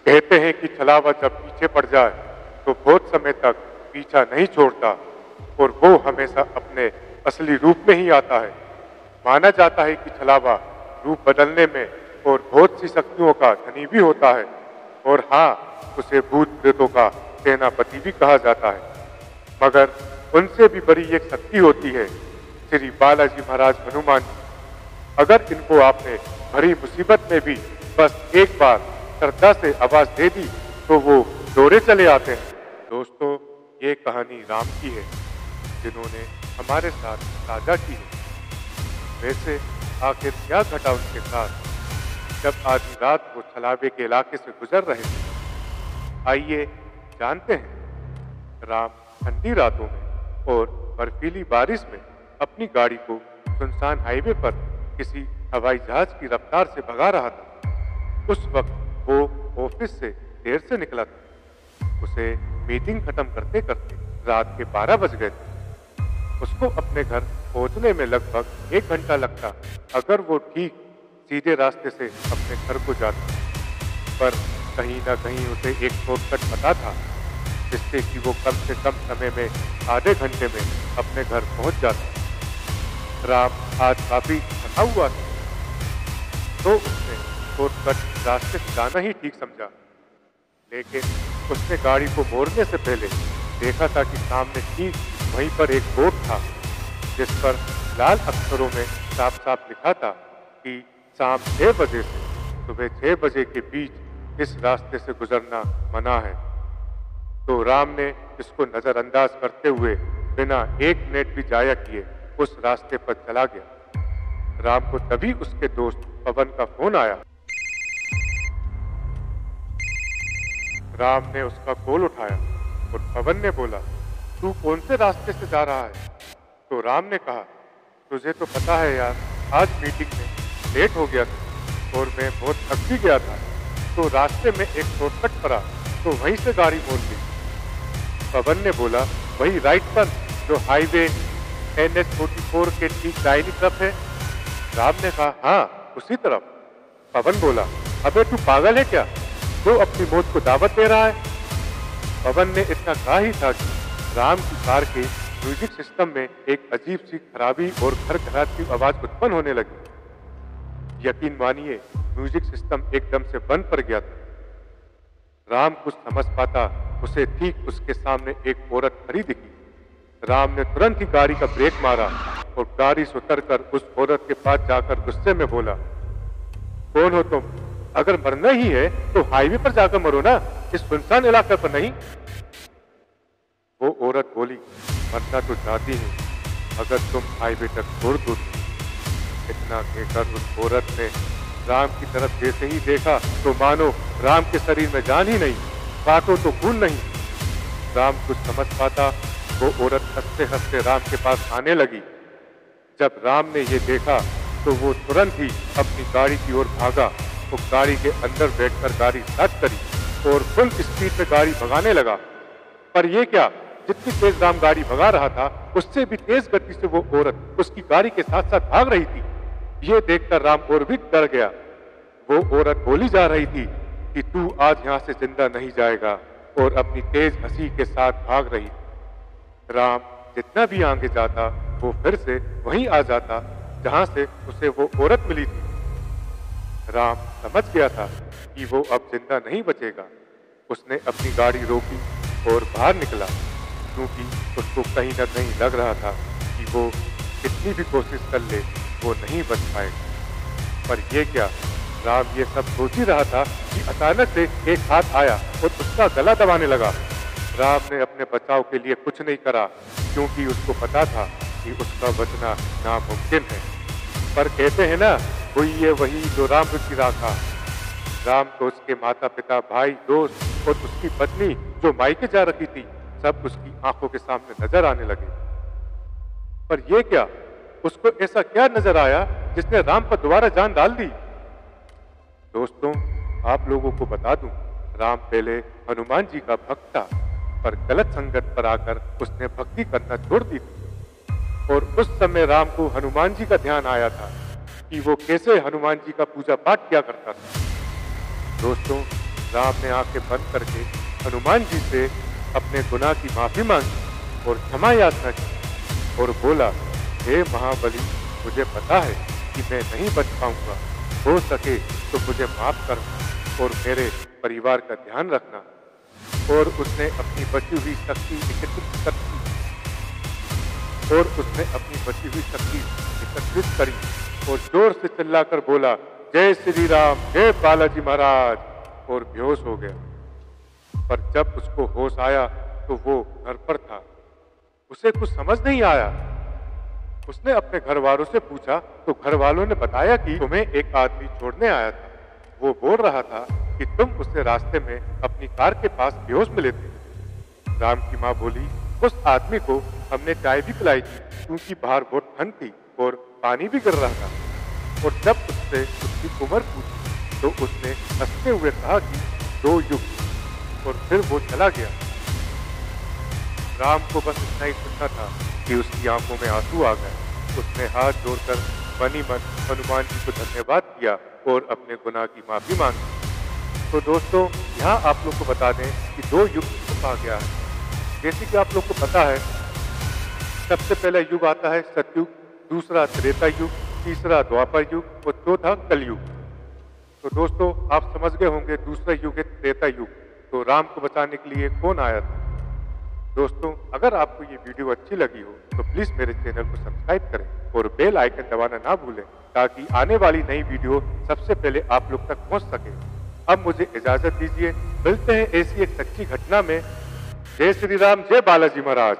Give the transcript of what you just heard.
कहते हैं कि छलावा जब पीछे पड़ जाए तो बहुत समय तक पीछा नहीं छोड़ता और वो हमेशा अपने असली रूप में ही आता है। माना जाता है कि छलावा रूप बदलने में और बहुत सी शक्तियों का धनी भी होता है और हाँ, उसे भूत प्रेतों का सेनापति भी कहा जाता है। मगर उनसे भी बड़ी एक शक्ति होती है, श्री बालाजी महाराज हनुमान जी। अगर इनको आपने भरी मुसीबत में भी बस एक बार श्रद्धा से आवाज दे दी तो वो दौड़े चले आते हैं। दोस्तों, ये कहानी राम की है जिन्होंने हमारे साथ साझा की है। वैसे आखिर क्या घटा उनके साथ जब आधी रात वो छलावे के इलाके से गुजर रहे थे? आइए जानते हैं। राम ठंडी रातों में और बर्फीली बारिश में अपनी गाड़ी को सुनसान हाईवे पर किसी हवाई जहाज की रफ्तार से भगा रहा था। उस वक्त वो ऑफिस से देर से निकला था। उसे मीटिंग खत्म करते करते रात के 12 बज गए थे। उसको अपने घर पहुंचने में लगभग 1 घंटा लगता अगर वो ठीक सीधे रास्ते से अपने घर को जाता, पर कहीं ना कहीं उसे एक शॉर्टकट पता था जिससे कि वो कम से कम समय में आधे घंटे में अपने घर पहुंच जाता। राम आज काफी थका हुआ था तो उसने शॉर्टकट रास्ते से जाना ही ठीक समझा, लेकिन उसने गाड़ी को मोड़ने से पहले देखा था कि सामने ठीक वहीं पर एक बोर्ड था जिस पर लाल अक्षरों में साफ साफ लिखा था कि शाम 6 बजे से सुबह 6 बजे के बीच इस रास्ते से गुजरना मना है। तो राम ने इसको नजरअंदाज करते हुए बिना 1 मिनट भी जाया किए उस रास्ते पर चला गया। राम को तभी उसके दोस्त पवन का फोन आया। राम ने उसका कॉल उठाया और पवन ने बोला, तू कौन से रास्ते से जा रहा है? तो राम ने कहा, तुझे तो पता है यार, आज मीटिंग में लेट हो गया था और मैं बहुत थक भी गया था, तो रास्ते में एक शॉर्टकट पड़ा तो वहीं से गाड़ी मोड़ ली। पवन ने बोला, वही राइट पर जो हाईवे NH-44 के ठीक दाहिनी तरफ है? राम ने कहा, हाँ उसी तरफ। पवन बोला, अबे तू पागल है क्या, जो अपनी मौत को दावत दे रहा है? पवन ने इतना कहा ही था कि राम की कार के म्यूजिक सिस्टम में एक अजीब सी खराबी और घरघराहट की आवाज उत्पन्न होने लगी। यकीन मानिए, म्यूजिक सिस्टम एकदम से बंद पड़ गया था। राम कुछ समझ पाता उसे ठीक उसके सामने एक औरत खड़ी दिखी। राम ने तुरंत ही गाड़ी का ब्रेक मारा और गाड़ी से उतरकर उस औरत के पास जाकर गुस्से में बोला, कौन हो तुम? अगर मरना ही है तो हाईवे पर जाकर मरो ना, इस सुनसान इलाके पर नहीं। वो औरत बोली, मरना तो चाहती हूँ अगर तुम हाईवे तक छोड़ दो। इतना कहकर उस औरत ने राम की तरफ जैसे ही देखा तो मानो राम के शरीर में जान ही नहीं, बातों तो खून नहीं। राम कुछ समझ पाता वो औरत हंसते हंसते राम के पास आने लगी। जब राम ने ये देखा तो वो तुरंत ही अपनी गाड़ी की ओर भागा। वो गाड़ी के अंदर बैठकर गाड़ी स्टार्ट करी और फुल स्पीड में गाड़ी भगाने लगा। पर ये क्या, जितनी तेज राम गाड़ी भगा रहा था उससे भी तेज गति से वो औरत उसकी गाड़ी के साथ साथ भाग रही थी। ये देखकर राम और भी डर गया। वो औरत बोली जा रही थी कि तू आज यहाँ से जिंदा नहीं जाएगा और अपनी तेज हंसी के साथ भाग रही थी। राम जितना भी आगे जाता वो फिर से वहीं आ जाता जहां से उसे वो औरत मिली थी। राम समझ गया था कि वो अब जिंदा नहीं बचेगा। उसने अपनी गाड़ी रोकी और बाहर निकला, क्योंकि उसको कहीं ना कहीं लग रहा था कि वो कितनी भी कोशिश कर ले वो नहीं बच पाएगा। पर ये क्या, राम ये सब सोच ही रहा था कि अचानक से एक हाथ आया और उसका गला दबाने लगा। राम ने अपने बचाव के लिए कुछ नहीं करा, क्योंकि उसको पता था कि उसका बचना नामुमकिन है। पर कहते हैं ना, कोई ये वही जो राम रुचि रहा था। राम को उसके माता पिता, भाई, दोस्त और उसकी पत्नी जो मायके जा रखी थी, सब उसकी आंखों के सामने नजर आने लगे। पर यह क्या, उसको ऐसा क्या नजर आया जिसने राम पर दोबारा जान डाल दी? दोस्तों, आप लोगों को बता दूं, राम पहले हनुमान जी का भक्त था, पर गलत संगत पर आकर उसने भक्ति करना छोड़ दी थी। और उस समय राम को हनुमान जी का ध्यान आया था कि वो कैसे हनुमान जी का पूजा पाठ किया करता था। दोस्तों, राम ने आंखें बंद करके हनुमान जी से अपने गुनाह की माफी मांगी और क्षमा याचना की और बोला, हे महाबली, मुझे पता है कि मैं नहीं बच पाऊंगा। हो सके तो मुझे माफ करना और मेरे परिवार का ध्यान रखना। और उसने अपनी बची हुई शक्ति एकत्रित करी और जोर से चिल्लाकर बोला, जय श्री राम, जय बालाजी महाराज, और बेहोश हो गया। पर जब उसको होश आया तो वो घर पर था। उसे कुछ समझ नहीं आया। उसने अपने घर वालों से पूछा तो घर वालों ने बताया कि तुम्हें एक आदमी छोड़ने आया था। वो बोल रहा था कि तुम उससे रास्ते में अपनी कार के पास बेहोश मिले थे। राम की माँ बोली, उस आदमी को हमने चाय भी पिलाई थी क्योंकि बाहर बहुत ठंड थी और पानी भी गिर रहा था। और जब उससे उसकी उम्र पूछी तो उसने हंसते हुए कहा कि 2 युग, और फिर वो चला गया। राम को बस इतना ही सुनना था कि उसकी आंखों में आंसू आ गए। उसने हाथ जोड़कर मनी मन हनुमान जी को धन्यवाद किया और अपने गुनाह की माफी मांगी। तो दोस्तों, यहाँ आप लोग को बता दें कि 2 युग को कहा गया है। जैसे कि आप लोग को पता है, सबसे पहला युग आता है सतयुग, दूसरा त्रेता युग, तीसरा द्वापर युग और चौथा कलयुग। तो दोस्तों, आप समझ गए होंगे दूसरा युग है त्रेता युग। तो राम को बचाने के लिए कौन आया था? दोस्तों, अगर आपको ये वीडियो अच्छी लगी हो तो प्लीज मेरे चैनल को सब्सक्राइब करें और बेल आइकन दबाना ना भूलें ताकि आने वाली नई वीडियो सबसे पहले आप लोग तक पहुंच सके। अब मुझे इजाजत दीजिए, मिलते हैं ऐसी एक सच्ची घटना में। जय श्री राम, जय बालाजी महाराज।